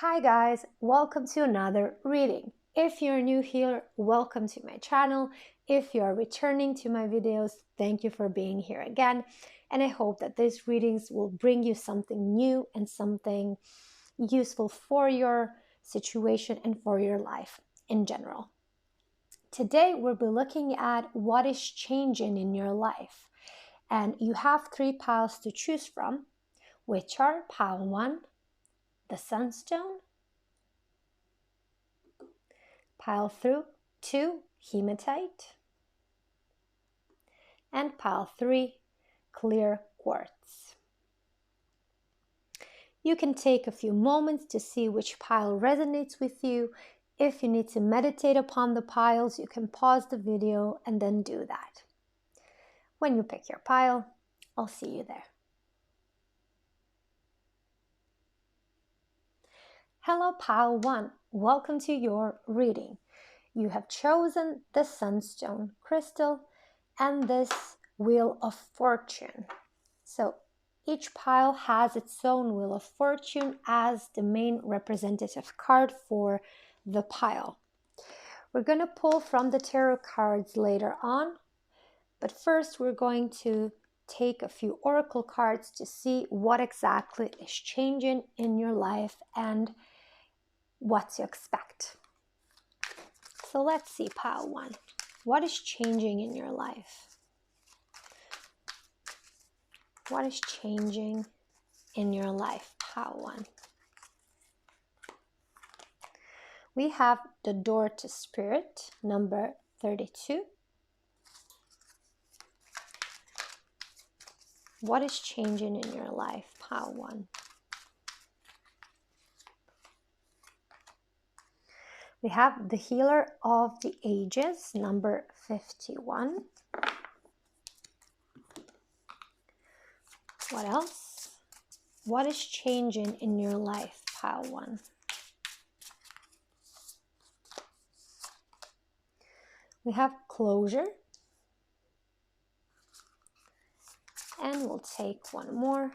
Hi guys, welcome to another reading. If you're new here, welcome to my channel. If you're returning to my videos, thank you for being here again. And I hope that these readings will bring you something new and something useful for your situation and for your life in general. Today we'll be looking at what is changing in your life. And you have 3 piles to choose from, which are pile 1, the sunstone, pile 2, hematite, and pile 3, clear quartz. You can take a few moments to see which pile resonates with you. If you need to meditate upon the piles, you can pause the video and then do that. When you pick your pile, I'll see you there. Hello pile 1, welcome to your reading. You have chosen the sunstone crystal and this wheel of fortune. So each pile has its own wheel of fortune as the main representative card for the pile. We're going to pull from the tarot cards later on, but first we're going to take a few oracle cards to see what exactly is changing in your life and what to expect. So let's see pile 1. What is changing in your life? What is changing in your life, pile 1? We have the door to spirit, number 32. What is changing in your life, pile 1? We have the healer of the ages, number 51. What else? What is changing in your life, pile 1? We have closure. And we'll take one more.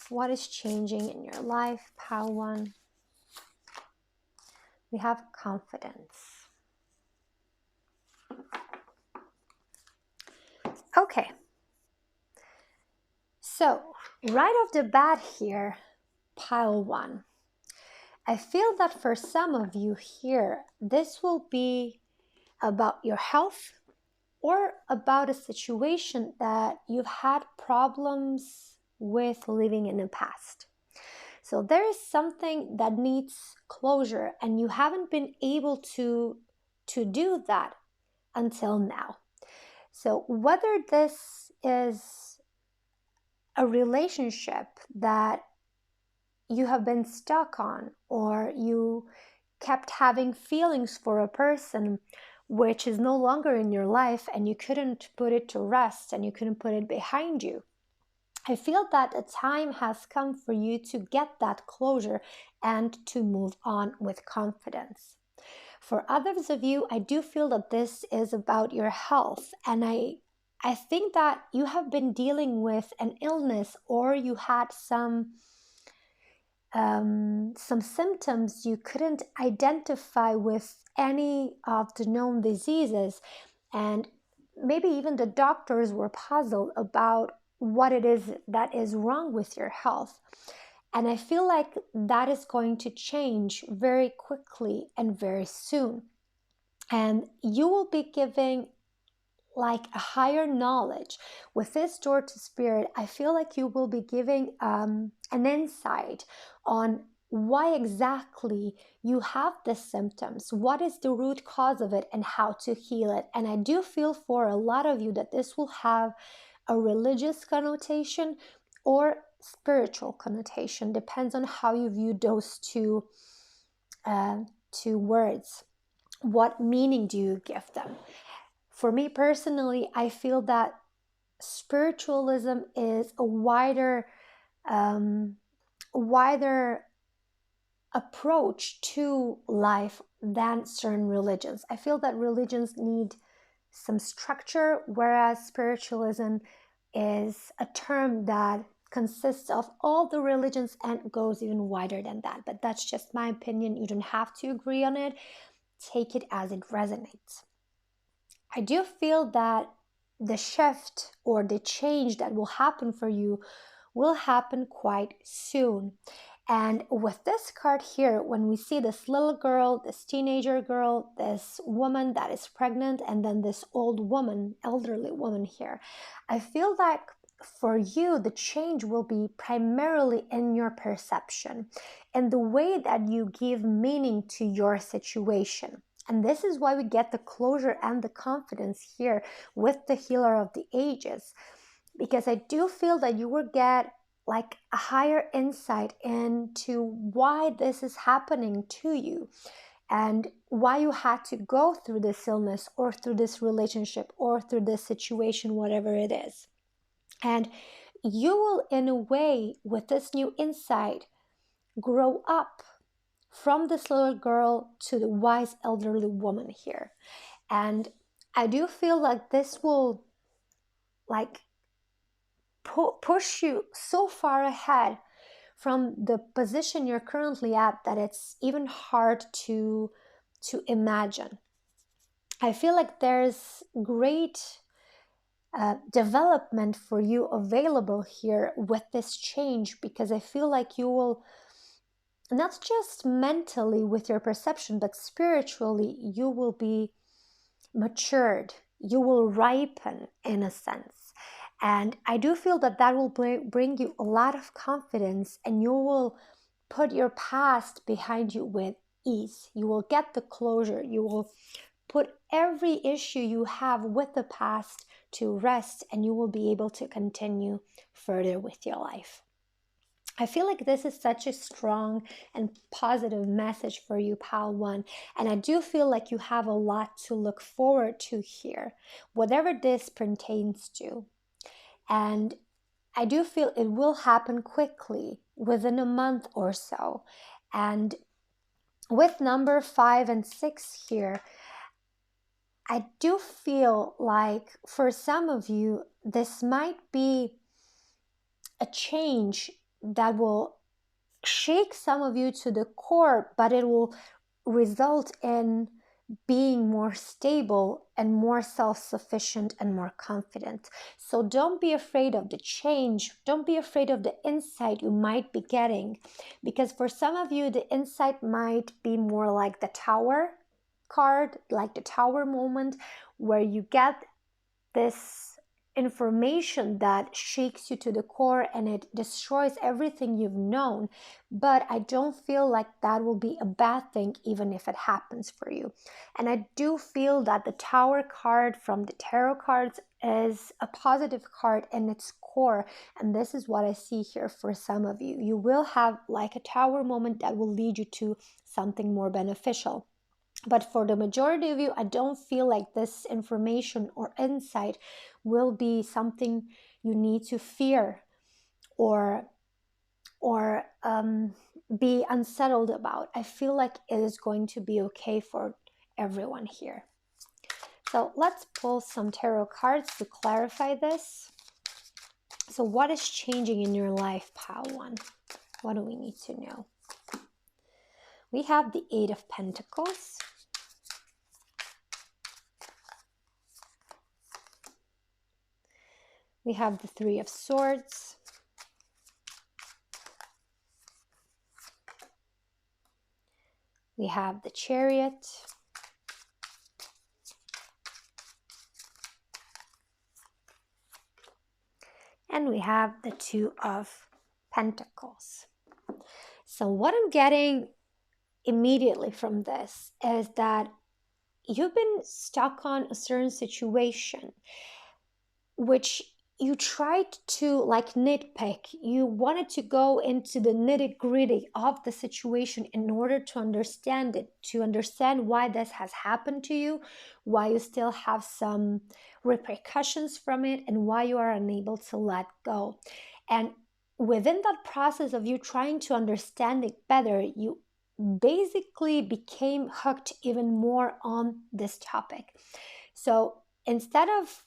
What is changing in your life, pile 1? We have confidence. Okay. So, right off the bat here, pile 1. I feel that for some of you here, this will be about your health or about a situation that you've had problems with living in the past. So there is something that needs closure and you haven't been able to do that until now. So whether this is a relationship that you have been stuck on, or you kept having feelings for a person which is no longer in your life and you couldn't put it to rest and you couldn't put it behind you, I feel that a time has come for you to get that closure and to move on with confidence. For others of you, I do feel that this is about your health, and I think that you have been dealing with an illness, or you had some symptoms you couldn't identify with any of the known diseases, and maybe even the doctors were puzzled about what it is that is wrong with your health. And I feel like that is going to change very quickly and very soon. And you will be giving like a higher knowledge. With this door to spirit, I feel like you will be giving an insight on why exactly you have the symptoms, what is the root cause of it, and how to heal it. And I do feel for a lot of you that this will have a religious connotation or spiritual connotation, depends on how you view those two words. What meaning do you give them? For me personally, I feel that spiritualism is a wider approach to life than certain religions. I feel that religions need some structure, whereas spiritualism is a term that consists of all the religions and goes even wider than that. But that's just my opinion. You don't have to agree on it. Take it as it resonates. I do feel that the shift or the change that will happen for you will happen quite soon. And with this card here, when we see this little girl, this teenager girl, this woman that is pregnant, and then this old woman, elderly woman here, I feel like for you, the change will be primarily in your perception, in the way that you give meaning to your situation. And this is why we get the closure and the confidence here with the healer of the ages, because I do feel that you will get like a higher insight into why this is happening to you and why you had to go through this illness or through this relationship or through this situation, whatever it is. And you will, in a way, with this new insight, grow up from this little girl to the wise elderly woman here. And I do feel like this will like push you so far ahead from the position you're currently at that it's even hard to imagine. I feel like there's great development for you available here with this change, because I feel like you will, not just mentally with your perception, but spiritually, you will be matured. You will ripen in a sense. And I do feel that that will bring you a lot of confidence, and you will put your past behind you with ease. You will get the closure. You will put every issue you have with the past to rest, and you will be able to continue further with your life. I feel like this is such a strong and positive message for you, Pile 1. And I do feel like you have a lot to look forward to here, whatever this pertains to. And I do feel it will happen quickly, within a month or so. And with number 5 and 6 here, I do feel like for some of you, this might be a change that will shake some of you to the core, but it will result in being more stable and more self-sufficient and more confident. So don't be afraid of the change. Don't be afraid of the insight you might be getting, because for some of you, the insight might be more like the Tower card, like the Tower moment, where you get this information that shakes you to the core and it destroys everything you've known. But I don't feel like that will be a bad thing, even if it happens for you. And I do feel that the Tower card from the tarot cards is a positive card in its core. And this is what I see here for some of you. You will have like a Tower moment that will lead you to something more beneficial. But for the majority of you, I don't feel like this information or insight will be something you need to fear or be unsettled about. I feel like it is going to be okay for everyone here. So let's pull some tarot cards to clarify this. So what is changing in your life, Pile 1? What do we need to know? We have the 8 of Pentacles. We have the 3 of Swords. We have the Chariot. And we have the 2 of Pentacles. So what I'm getting immediately from this is that you've been stuck on a certain situation, which you tried to like nitpick. You wanted to go into the nitty-gritty of the situation in order to understand it, to understand why this has happened to you, why you still have some repercussions from it, and why you are unable to let go. And within that process of you trying to understand it better, you basically became hooked even more on this topic. So instead of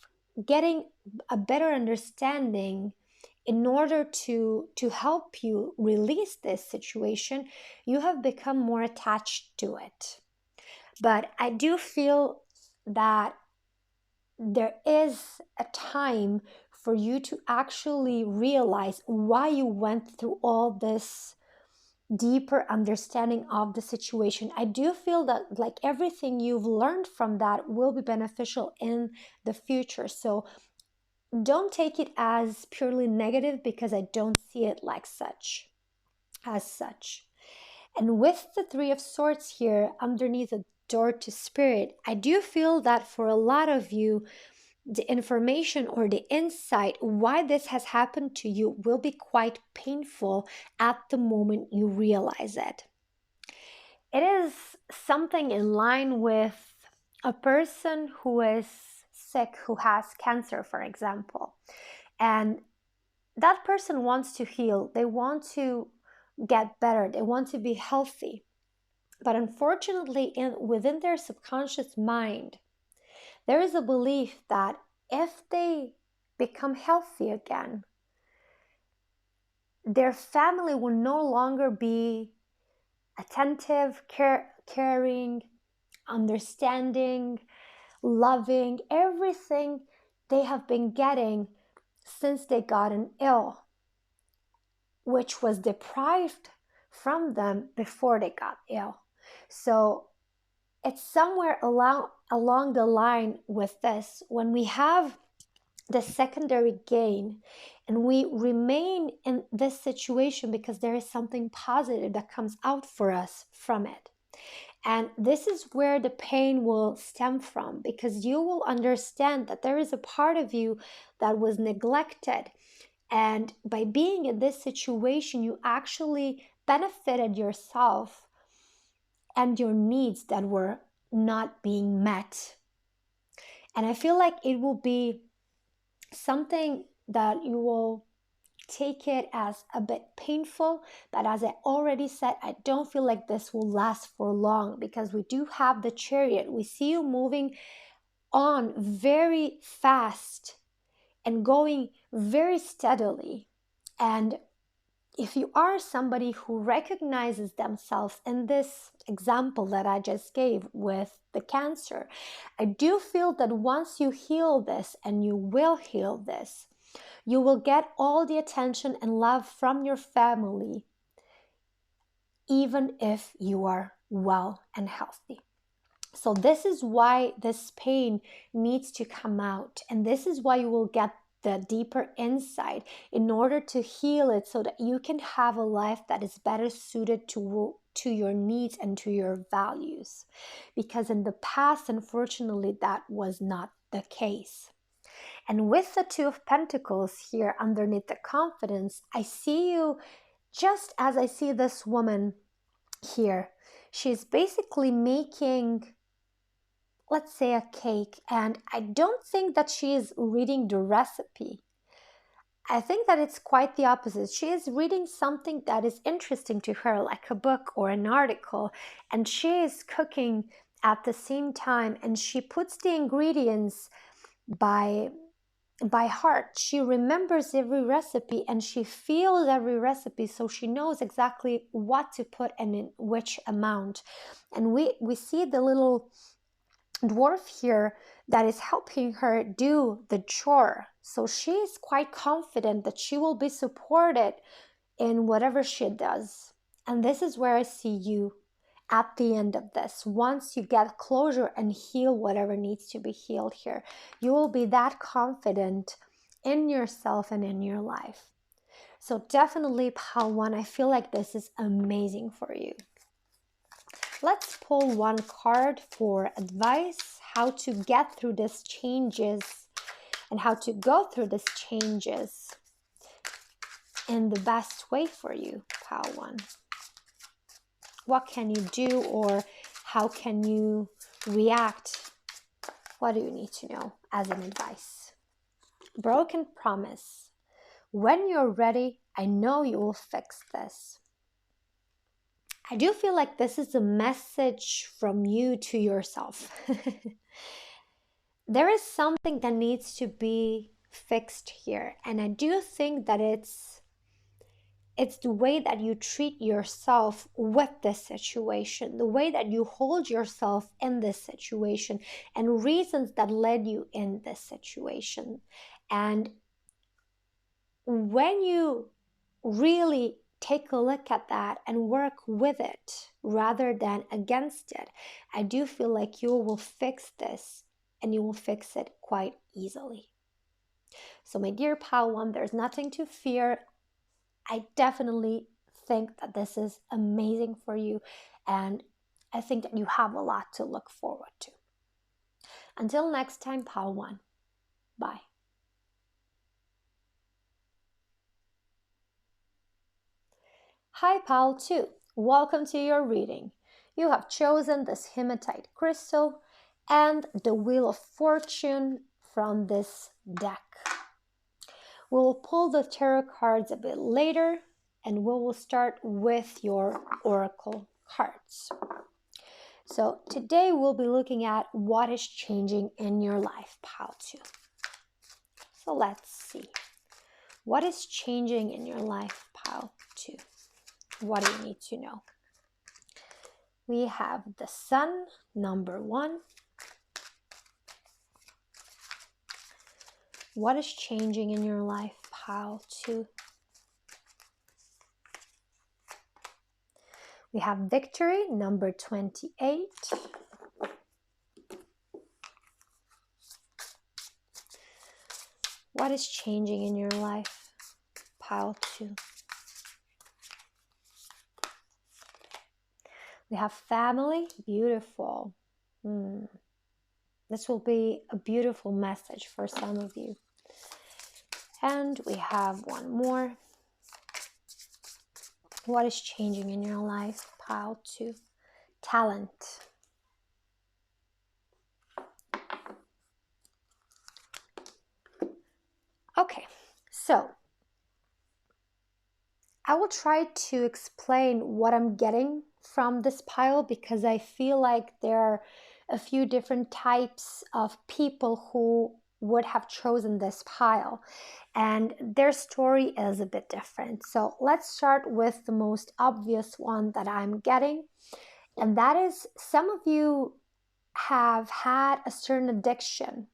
getting a better understanding in order to help you release this situation, you have become more attached to it. But I do feel that there is a time for you to actually realize why you went through all this deeper understanding of the situation. I do feel that like everything you've learned from that will be beneficial in the future. So don't take it as purely negative, because I don't see it like such, as such. And with the Three of Swords here underneath the door to spirit, I do feel that for a lot of you, the information or the insight why this has happened to you will be quite painful at the moment you realize it. It is something in line with a person who is sick, who has cancer, for example, and that person wants to heal. They want to get better. They want to be healthy. But unfortunately, within their subconscious mind, there is a belief that if they become healthy again, their family will no longer be attentive, caring, understanding, loving, everything they have been getting since they gotten ill, which was deprived from them before they got ill. So it's somewhere along the line with this. When we have the secondary gain and we remain in this situation because there is something positive that comes out for us from it. And this is where the pain will stem from, because you will understand that there is a part of you that was neglected. And by being in this situation, you actually benefited yourself and your needs that were not being met. And I feel like it will be something that you will take it as a bit painful, but as I already said, I don't feel like this will last for long, because we do have the Chariot. We see you moving on very fast and going very steadily. And if you are somebody who recognizes themselves in this example that I just gave with the cancer, I do feel that once you heal this, and you will heal this, you will get all the attention and love from your family, even if you are well and healthy. So this is why this pain needs to come out, and this is why you will get the deeper insight in order to heal it, so that you can have a life that is better suited to your needs and to your values. Because in the past, unfortunately, that was not the case. And with the Two of Pentacles here underneath the confidence, I see you just as I see this woman here. She's basically making, let's say, a cake, and I don't think that she is reading the recipe. I think that it's quite the opposite. She is reading something that is interesting to her, like a book or an article, and she is cooking at the same time, and she puts the ingredients by heart. She remembers every recipe and she feels every recipe, so she knows exactly what to put and in which amount. And we see the little dwarf here that is helping her do the chore. So she is quite confident that she will be supported in whatever she does. And this is where I see you at the end of this. Once you get closure and heal whatever needs to be healed here, you will be that confident in yourself and in your life. So definitely, Pile 1, I feel like this is amazing for you. Let's pull one card for advice, how to get through these changes and how to go through these changes in the best way for you, Pile 1. What can you do, or how can you react? What do you need to know as an advice? Broken promise. When you're ready, I know you will fix this. I do feel like this is a message from you to yourself. There is something that needs to be fixed here. And I do think that it's the way that you treat yourself with this situation, the way that you hold yourself in this situation, and reasons that led you in this situation. And when you really take a look at that and work with it rather than against it, I do feel like you will fix this, and you will fix it quite easily. So my dear pile 1, there's nothing to fear. I definitely think that this is amazing for you, and I think that you have a lot to look forward to. Until next time, pile 1. Bye. Hi, pile 2. Welcome to your reading. You have chosen this hematite crystal and the Wheel of Fortune from this deck. We'll pull the tarot cards a bit later, and we will start with your oracle cards. So today we'll be looking at what is changing in your life, pile 2. So let's see. What is changing in your life, pile 2? What do you need to know? We have the Sun, number 1. What is changing in your life, pile 2? We have Victory, number 28. What is changing in your life, pile 2? We have Family, beautiful. This will be a beautiful message for some of you. And we have one more. What is changing in your life, pile 2? Talent. Okay, so I will try to explain what I'm getting from this pile, because I feel like there are a few different types of people who would have chosen this pile, and their story is a bit different. So let's start with the most obvious one that I'm getting, and that is some of you have had a certain addiction,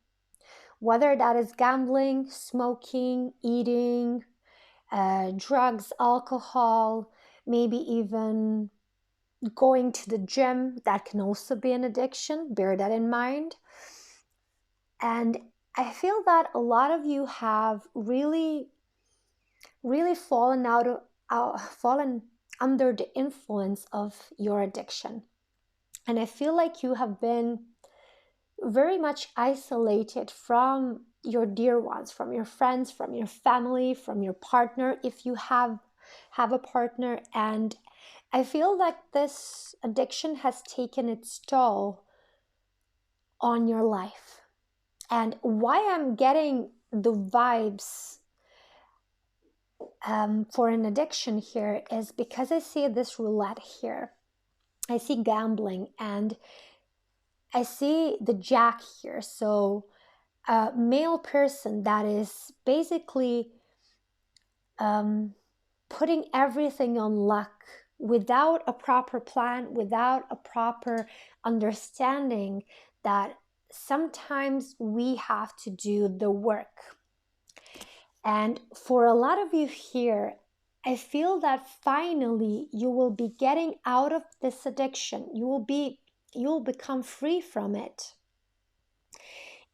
whether that is gambling, smoking, eating, drugs, alcohol, maybe even going to the gym. That can also be an addiction. Bear that in mind. And I feel that a lot of you have really fallen fallen under the influence of your addiction. And I feel like you have been very much isolated from your dear ones, from your friends, from your family, from your partner, if you have a partner. And I feel like this addiction has taken its toll on your life. And why I'm getting the vibes for an addiction here is because I see this roulette here. I see gambling, and I see the Jack here. So a male person that is basically putting everything on luck without a proper plan, without a proper understanding that sometimes we have to do the work. And for a lot of you here, I feel that finally you will be getting out of this addiction. You will become free from it.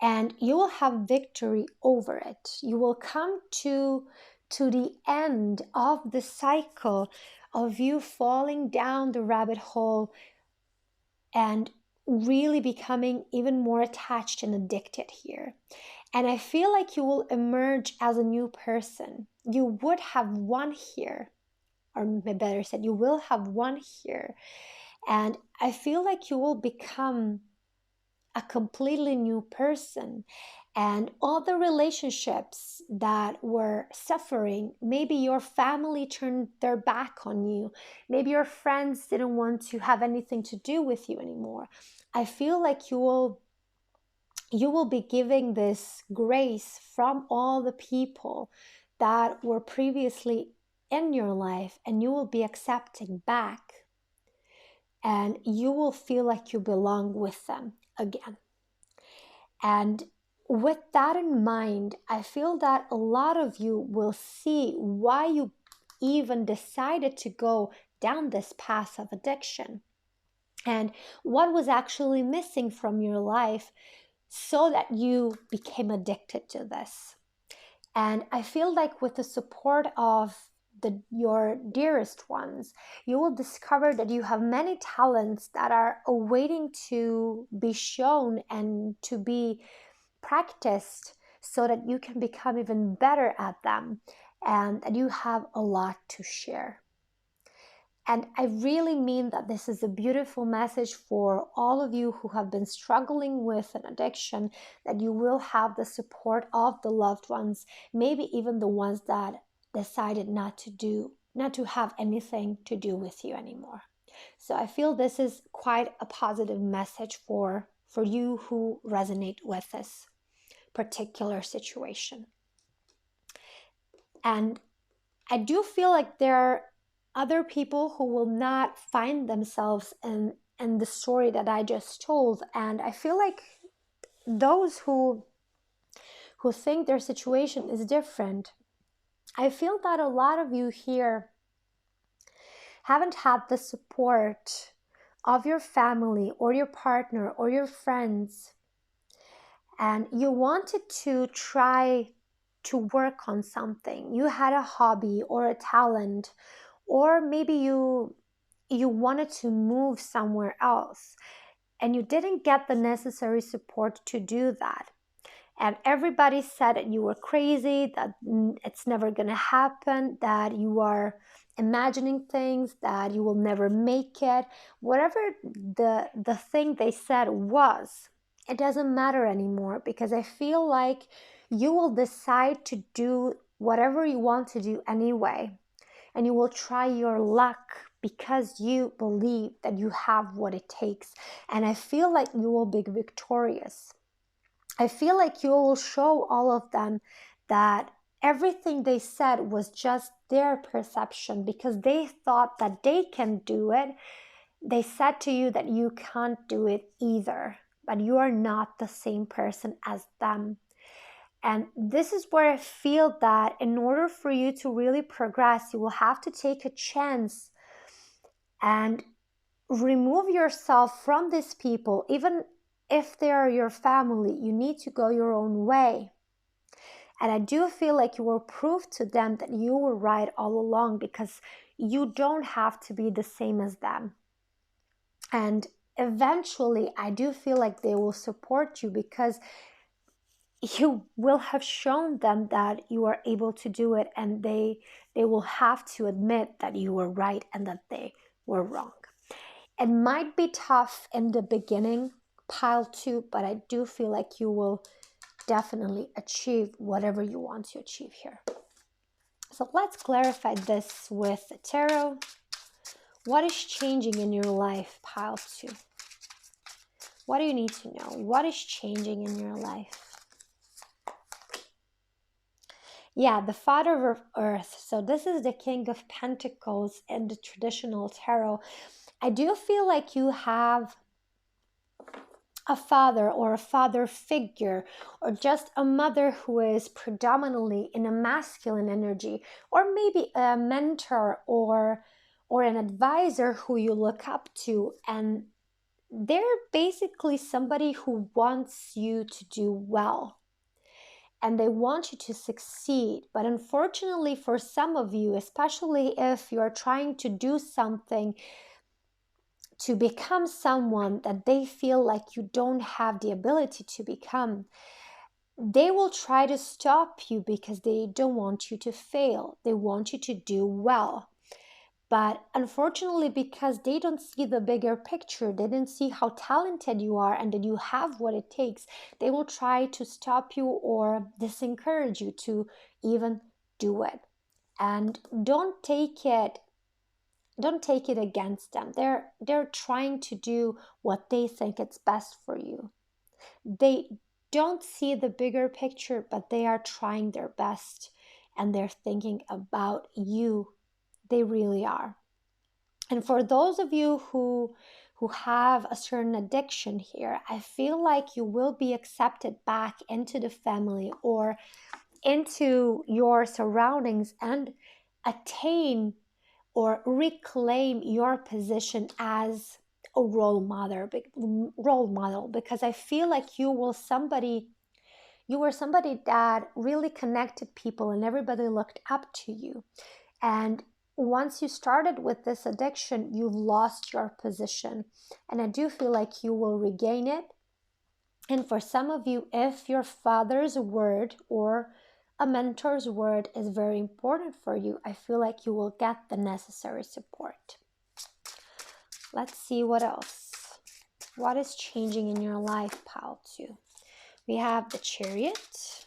And you will have victory over it. You will come to the end of the cycle of you falling down the rabbit hole and really becoming even more attached and addicted here. And I feel like you will emerge as a new person. You would have won here, or better said, you will have won here. And I feel like you will become a completely new person. And all the relationships that were suffering, maybe your family turned their back on you, maybe your friends didn't want to have anything to do with you anymore. I feel like you will you will be giving this grace from all the people that were previously in your life, and you will be accepting back, and you will feel like you belong with them again. And with that in mind, I feel that a lot of you will see why you even decided to go down this path of addiction, and what was actually missing from your life so that you became addicted to this. And I feel like with the support of your dearest ones, you will discover that you have many talents that are awaiting to be shown and to be practiced so that you can become even better at them, and that you have a lot to share. And I really mean that this is a beautiful message for all of you who have been struggling with an addiction, that you will have the support of the loved ones, maybe even the ones that decided not to have anything to do with you anymore. So I feel this is quite a positive message for you who resonate with this particular situation. And I do feel like there are other people who will not find themselves in the story that I just told. And I feel like those who think their situation is different, I feel that a lot of you here haven't had the support of your family or your partner or your friends, and you wanted to try to work on something. You had a hobby or a talent, or maybe you wanted to move somewhere else and you didn't get the necessary support to do that. And everybody said that you were crazy, that it's never going to happen, that you are imagining things, that you will never make it. Whatever the thing they said was, it doesn't matter anymore, because I feel like you will decide to do whatever you want to do anyway. And you will try your luck because you believe that you have what it takes. And I feel like you will be victorious. I feel like you will show all of them that everything they said was just their perception, because they thought that they can do it. They said to you that you can't do it either, but you are not the same person as them. And this is where I feel that in order for you to really progress, you will have to take a chance and remove yourself from these people. Even if they are your family, you need to go your own way. And I do feel like you will prove to them that you were right all along, because you don't have to be the same as them. And eventually, I do feel like they will support you, because you will have shown them that you are able to do it, and they will have to admit that you were right and that they were wrong. It might be tough in the beginning, pile 2, but I do feel like you will definitely achieve whatever you want to achieve here. So let's clarify this with the tarot. What is changing in your life, pile 2? What do you need to know? What is changing in your life? Yeah, the Father of Earth. So this is the King of Pentacles in the traditional tarot. I do feel like you have a father or a father figure, or just a mother who is predominantly in a masculine energy, or maybe a mentor or an advisor who you look up to, and they're basically somebody who wants you to do well and they want you to succeed. But unfortunately for some of you, especially if you're trying to do something to become someone that they feel like you don't have the ability to become, they will try to stop you because they don't want you to fail. They want you to do well. But unfortunately, because they don't see the bigger picture, they didn't see how talented you are and that you have what it takes, they will try to stop you or disencourage you to even do it. And don't take it against them. They're trying to do what they think it's best for you. They don't see the bigger picture, but they are trying their best and they're thinking about you. They really are. And for those of you who have a certain addiction here, I feel like you will be accepted back into the family or into your surroundings and attain or reclaim your position as a role model, because I feel like you were somebody that really connected people and everybody looked up to you. And once you started with this addiction, you've lost your position. And I do feel like you will regain it. And for some of you, if your father's word or a mentor's word is very important for you, I feel like you will get the necessary support. Let's see what else. What is changing in your life, pile 2? We have the Chariot.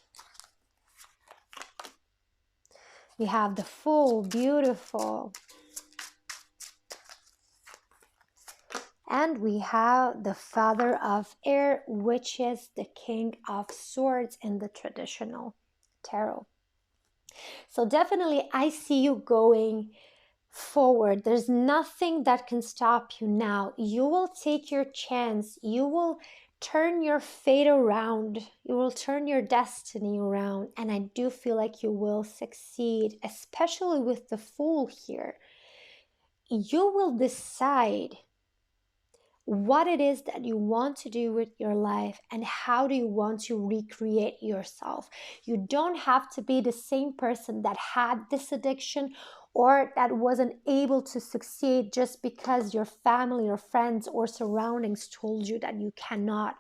We have the Fool, beautiful. And we have the Father of Air, which is the King of Swords in the traditional tarot. So definitely I see you going forward. There's nothing that can stop you now. You will take your chance. You will turn your fate around. You will turn your destiny around. And I do feel like you will succeed, especially with the Fool here. You will decide what it is that you want to do with your life and how do you want to recreate yourself. You don't have to be the same person that had this addiction or that wasn't able to succeed just because your family or friends or surroundings told you that you cannot.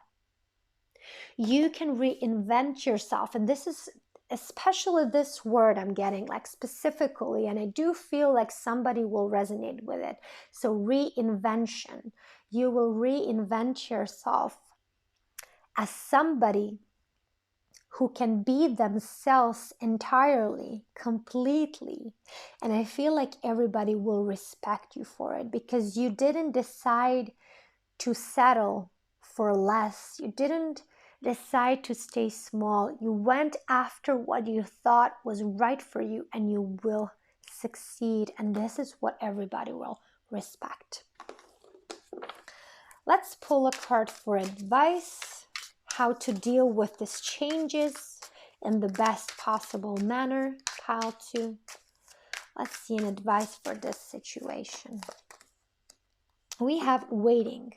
You can reinvent yourself, and this is especially this word I'm getting, like specifically, and I do feel like somebody will resonate with it. So reinvention. You will reinvent yourself as somebody who can be themselves entirely, completely. And I feel like everybody will respect you for it because you didn't decide to settle for less. You didn't decide to stay small. You went after what you thought was right for you and you will succeed. And this is what everybody will respect. Let's pull a card for advice, how to deal with these changes in the best possible manner. Pile 2. Let's see an advice for this situation. We have waiting.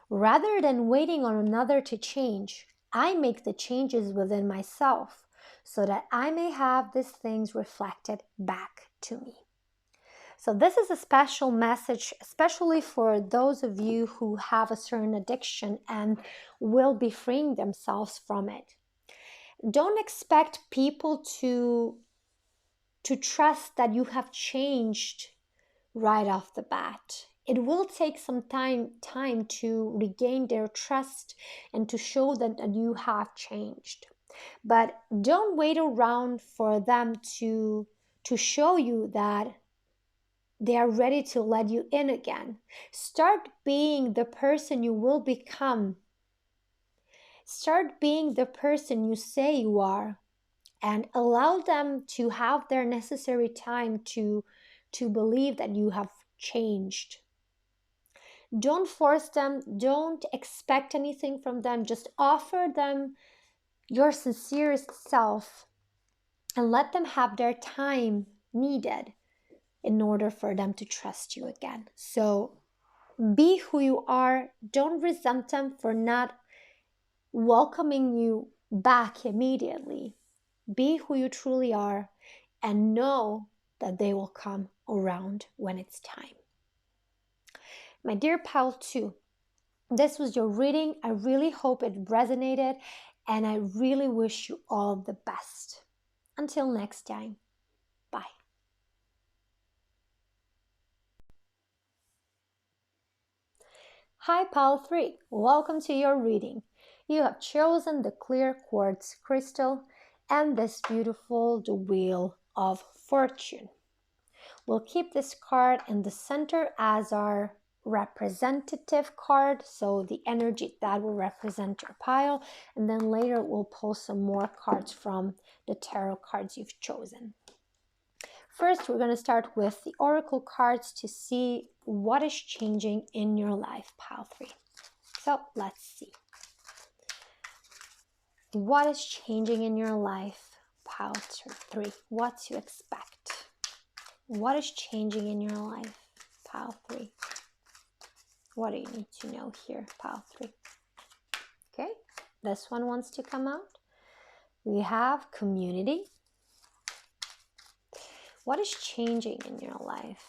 Rather than waiting on another to change, I make the changes within myself so that I may have these things reflected back to me. So this is a special message, especially for those of you who have a certain addiction and will be freeing themselves from it. Don't expect people to trust that you have changed right off the bat. It will take some time to regain their trust and to show them that you have changed. But don't wait around for them to show you that they are ready to let you in again. Start being the person you will become. Start being the person you say you are, and allow them to have their necessary time to believe that you have changed. Don't force them. Don't expect anything from them. Just offer them your sincerest self and let them have their time needed in order for them to trust you again. So be who you are. Don't resent them for not welcoming you back immediately. Be who you truly are and know that they will come around when it's time. My dear pile 2, this was your reading. I really hope it resonated and I really wish you all the best. Until next time, bye. Hi pile 3, welcome to your reading. You have chosen the clear quartz crystal and this beautiful the Wheel of Fortune. We'll keep this card in the center as our representative card, so the energy that will represent your pile, and then later we'll pull some more cards from the tarot cards you've chosen. First, we're going to start with the oracle cards to see what is changing in your life, pile 3. So let's see. What is changing in your life, pile 3? What to expect? What is changing in your life, pile 3? What do you need to know here, pile 3? Okay, this one wants to come out. We have community. What is changing in your life?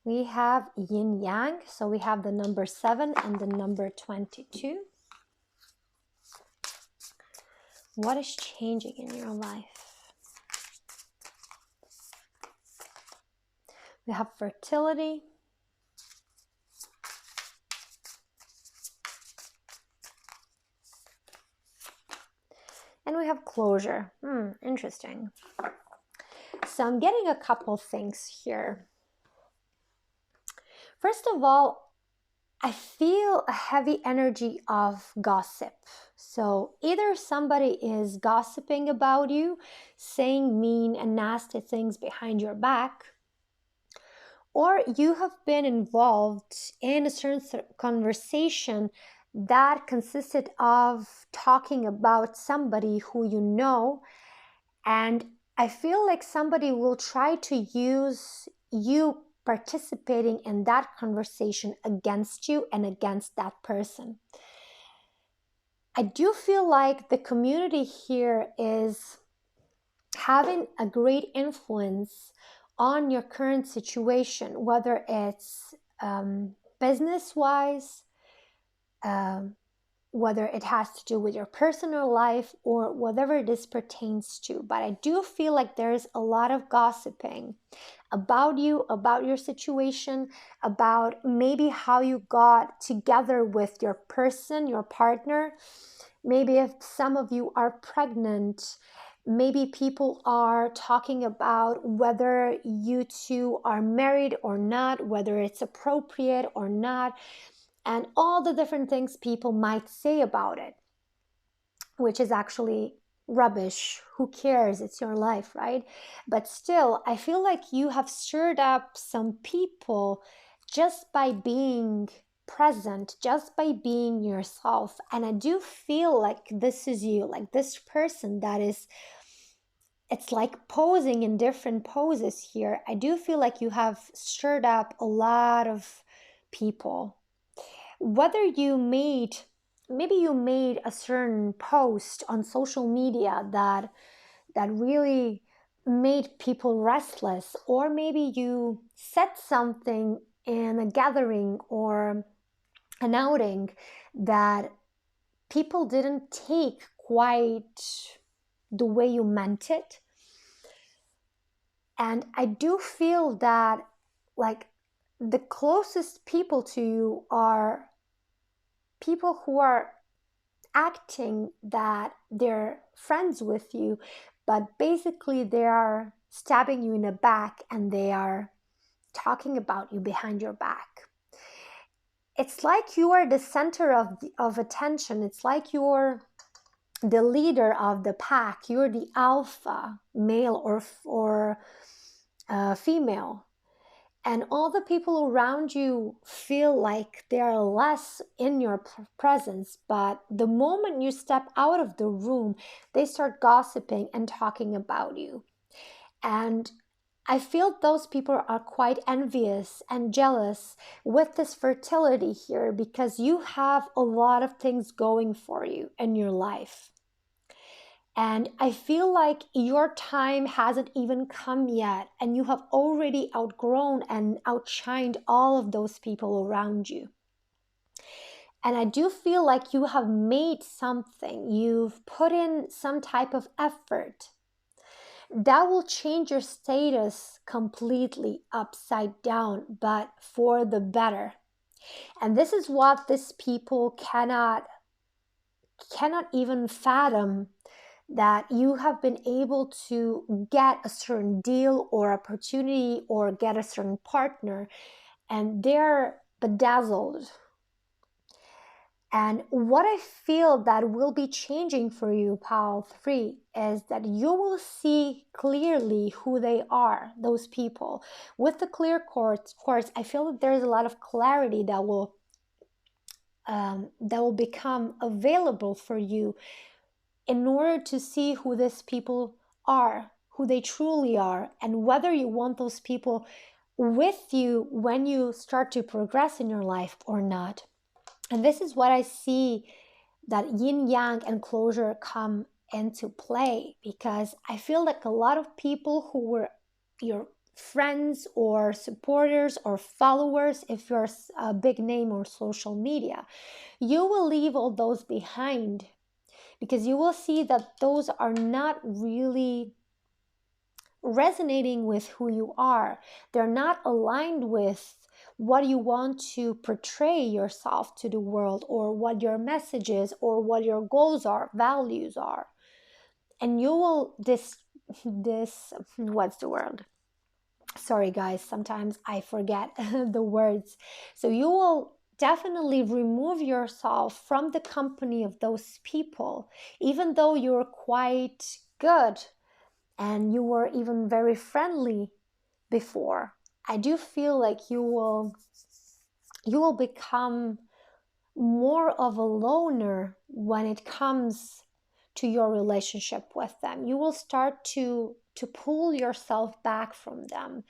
We have yin yang, so we have the number 7 and the number 22. What is changing in your life? We have fertility. And we have closure. Interesting. So I'm getting a couple things here. First of all, I feel a heavy energy of gossip. So either somebody is gossiping about you, saying mean and nasty things behind your back, or you have been involved in a certain conversation that consisted of talking about somebody who you know, and I feel like somebody will try to use you participating in that conversation against you and against that person. I do feel like the community here is having a great influence on your current situation, whether it's business-wise, whether it has to do with your personal life or whatever this pertains to. But I do feel like there's a lot of gossiping about you, about your situation, about maybe how you got together with your person, your partner. Maybe if some of you are pregnant, maybe people are talking about whether you two are married or not, whether it's appropriate or not, and all the different things people might say about it, which is actually rubbish. Who cares? It's your life, right? But still, I feel like you have stirred up some people just by being present, just by being yourself. And I do feel like this is you, like this person that is, it's like posing in different poses here. I do feel like you have stirred up a lot of people. Whether maybe you made a certain post on social media that really made people restless, or maybe you said something in a gathering or an outing that people didn't take quite the way you meant it. And I do feel that like the closest people to you are people who are acting that they're friends with you, but basically they are stabbing you in the back and they are talking about you behind your back. It's like you are the center of attention. It's like you're the leader of the pack. You're the alpha male or female. And all the people around you feel like they are less in your presence. But the moment you step out of the room, they start gossiping and talking about you. And I feel those people are quite envious and jealous with this fertility here, because you have a lot of things going for you in your life. And I feel like your time hasn't even come yet, and you have already outgrown and outshined all of those people around you. And I do feel like you have made something, you've put in some type of effort that will change your status completely upside down, but for the better. And this is what these people cannot even fathom, that you have been able to get a certain deal or opportunity or get a certain partner, and they're bedazzled. And what I feel that will be changing for you, Pile 3, is that you will see clearly who they are, those people. With the clear quartz, I feel that there's a lot of clarity that will become available for you in order to see who these people are, who they truly are, and whether you want those people with you when you start to progress in your life or not. And this is what I see, that yin yang and closure come into play, because I feel like a lot of people who were your friends or supporters or followers, if you're a big name on social media, you will leave all those behind, because you will see that those are not really resonating with who you are. They're not aligned with what you want to portray yourself to the world, or what your message is, or what your goals are, values are. And you will what's the word? Sorry guys, sometimes I forget the words. So you will definitely remove yourself from the company of those people, even though you're quite good and you were even very friendly before. I do feel like you will become more of a loner when it comes to your relationship with them. You will start to pull yourself back from them,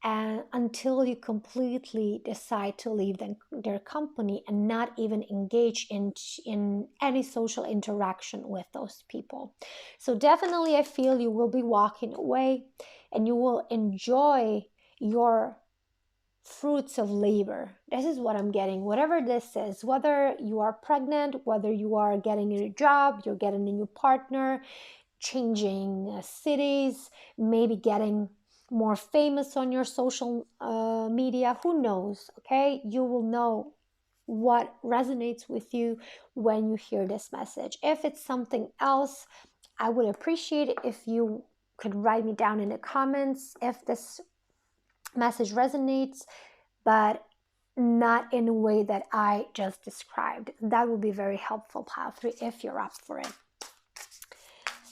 and until you completely decide to leave their company and not even engage in any social interaction with those people. So definitely I feel you will be walking away, and you will enjoy your fruits of labor. This is what I'm getting. Whatever this is, whether you are pregnant, whether you are getting a new job, you're getting a new partner, changing cities, maybe getting more famous on your social media, who knows, okay? You will know what resonates with you when you hear this message. If it's something else, I would appreciate it if you could write me down in the comments if this message resonates, but not in a way that I just described. That would be very helpful, Pile 3, if you're up for it.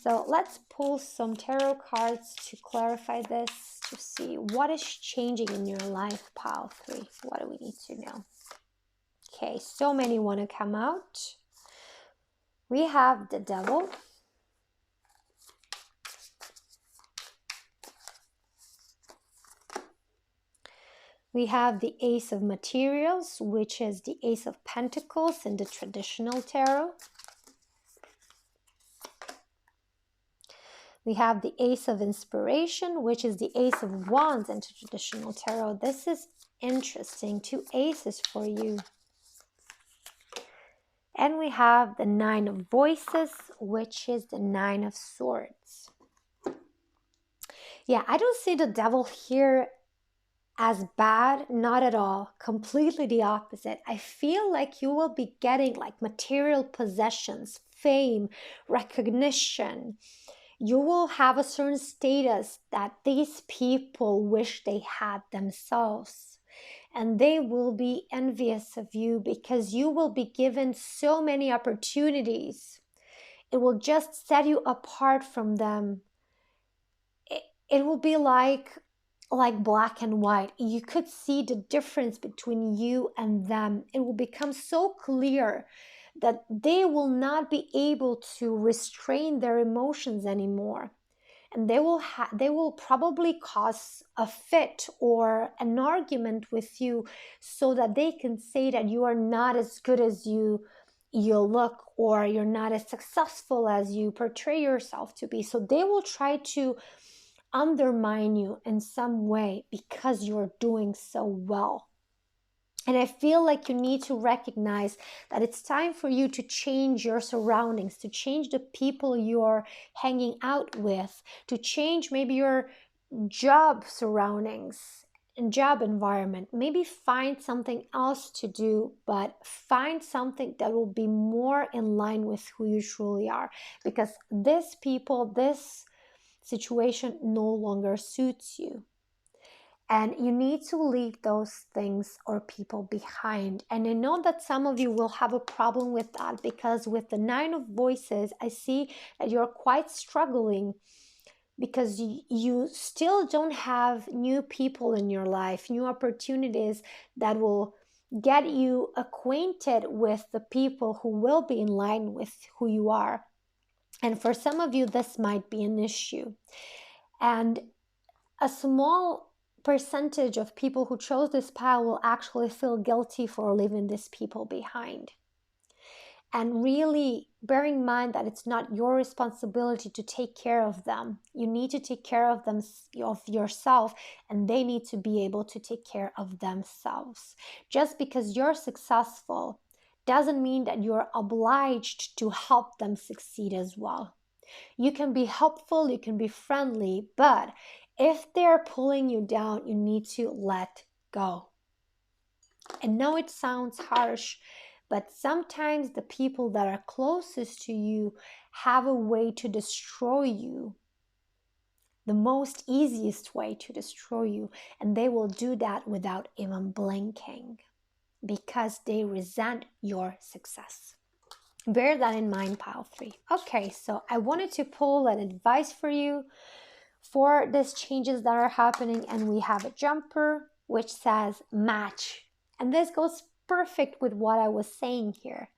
So let's pull some tarot cards to clarify this, to see what is changing in your life, Pile 3. What do we need to know? Okay, so many want to come out. We have the Devil. We have the Ace of Materials, which is the Ace of Pentacles in the traditional tarot. We have the Ace of Inspiration, which is the Ace of Wands in traditional tarot. This is interesting. 2 aces for you. And we have the Nine of Voices, which is the Nine of Swords. Yeah, I don't see the Devil here as bad, not at all. Completely the opposite. I feel like you will be getting like material possessions, fame, recognition. You will have a certain status that these people wish they had themselves. And they will be envious of you because you will be given so many opportunities. It will just set you apart from them. It will be like black and white. You could see the difference between you and them. It will become so clear that they will not be able to restrain their emotions anymore. And they will probably cause a fit or an argument with you so that they can say that you are not as good as you look, or you're not as successful as you portray yourself to be. So they will try to undermine you in some way because you're doing so well. And I feel like you need to recognize that it's time for you to change your surroundings, to change the people you're hanging out with, to change maybe your job surroundings, job environment, maybe find something else to do, but find something that will be more in line with who you truly are, because this situation no longer suits you. And you need to leave those things or people behind. And I know that some of you will have a problem with that, because with the 9 of Voices, I see that you're quite struggling because you still don't have new people in your life, new opportunities that will get you acquainted with the people who will be in line with who you are. And for some of you, this might be an issue. And a small percentage of people who chose this pile will actually feel guilty for leaving these people behind. And really bear in mind that it's not your responsibility to take care of them. You need to take care of them, of yourself, and they need to be able to take care of themselves. Just because you're successful doesn't mean that you're obliged to help them succeed as well. You can be helpful, you can be friendly, but if they're pulling you down, you need to let go. And now it sounds harsh, but sometimes the people that are closest to you have a way to destroy you, the most easiest way to destroy you, and they will do that without even blinking because they resent your success. Bear that in mind, pile 3. Okay, so I wanted to pull an advice for you for these changes that are happening, and we have a jumper which says match. And this goes perfect with what I was saying here.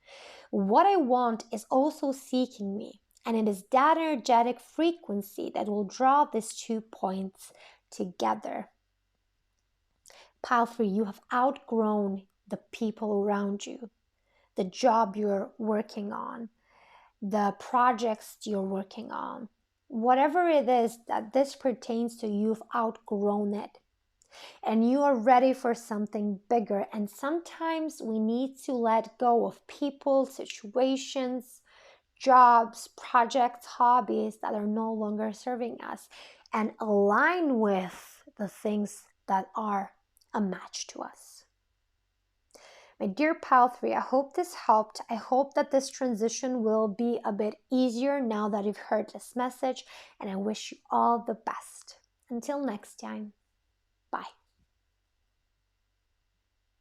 What I want is also seeking me, and it is that energetic frequency that will draw these 2 points together. Pile 3, you have outgrown the people around you, the job you're working on, the projects you're working on. Whatever it is that this pertains to, you've outgrown it. And you are ready for something bigger. And sometimes we need to let go of people, situations, jobs, projects, hobbies that are no longer serving us, and align with the things that are a match to us. My dear pile 3, I hope this helped. I hope that this transition will be a bit easier now that you've heard this message, and I wish you all the best. Until next time, bye.